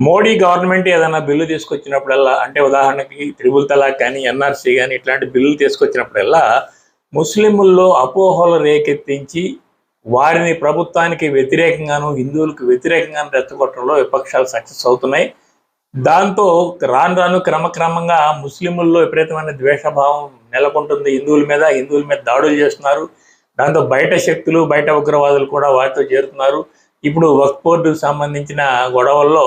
Modi government ఏదైనా bill తీసుకొచ్చినప్పుడల్లా అంటే ఉదాహరణకి త్రిబుల్ తలాక్ కానీ ఎన్ఆర్సీ కానీ ఇట్లాంటి బిల్లులు తీసుకొచ్చినప్పుడల్లా ముస్లింల్లో అపోహలు రేకెత్తించి వారిని ప్రభుత్వానికి వ్యతిరేకంగాను హిందువులకు వ్యతిరేకంగాను రెచ్చగొట్టడంలో విపక్షాలు సక్సెస్ అవుతున్నాయి. దాంతో రాను రాను క్రమక్రమంగా ముస్లింల్లో విపరీతమైన ద్వేషభావం నెలకొంటుంది. హిందువుల మీద దాడులు చేస్తున్నారు. దాంతో బయట శక్తులు బయట ఉగ్రవాదులు కూడా వారితో చేరుతున్నారు. ఇప్పుడు వక్ఫ్ బోర్డుకు సంబంధించిన గొడవల్లో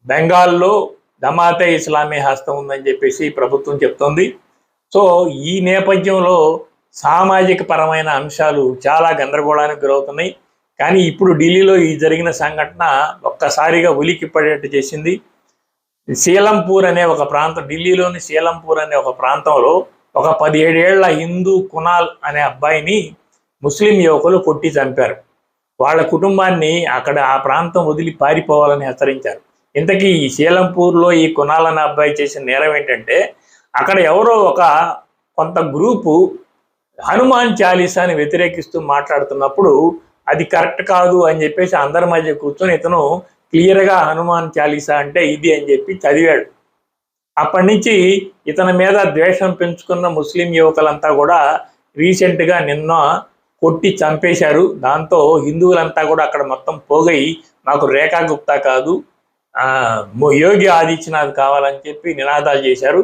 బెంగాల్లో జమాతే ఇస్లామీ హస్తం ఉందని చెప్పేసి ప్రభుత్వం చెప్తోంది. సో ఈ నేపథ్యంలో సామాజిక పరమైన అంశాలు చాలా గందరగోళానికి గురవుతున్నాయి. కానీ ఇప్పుడు ఢిల్లీలో ఈ జరిగిన సంఘటన ఒక్కసారిగా ఉలికి పడేట్టు చేసింది. సీలంపూర్ అనే ఒక ప్రాంతం, ఢిల్లీలోని సీలంపూర్ అనే ఒక ప్రాంతంలో ఒక 17 ఏళ్ల హిందూ కునాల్ అనే అబ్బాయిని ముస్లిం యువకులు కొట్టి చంపారు. వాళ్ళ కుటుంబాన్ని అక్కడ ఆ ప్రాంతం వదిలి పారిపోవాలని హెచ్చరించారు. ఇంతకీ ఈ సీలంపూర్లో ఈ కునాల్ అనే అబ్బాయి చేసిన నేరం ఏంటంటే, అక్కడ ఎవరో కొంత గ్రూపు హనుమాన్ చాలీసాని వ్యతిరేకిస్తూ మాట్లాడుతున్నప్పుడు అది కరెక్ట్ కాదు అని చెప్పేసి అందరి మధ్య కూర్చొని ఇతను క్లియర్గా హనుమాన్ చాలీసా అంటే ఇది అని చెప్పి చదివాడు. అప్పటి నుంచి ఇతని మీద ద్వేషం పెంచుకున్న ముస్లిం యువకులంతా కూడా రీసెంట్గా నిన్న కొట్టి చంపేశారు. దాంతో హిందువులంతా కూడా అక్కడ మొత్తం పోగై మాకు రేఖా గుప్తా కాదు యోగి ఆదిత్యనాథ్ కావాలని చెప్పి నినాదాలు చేశారు.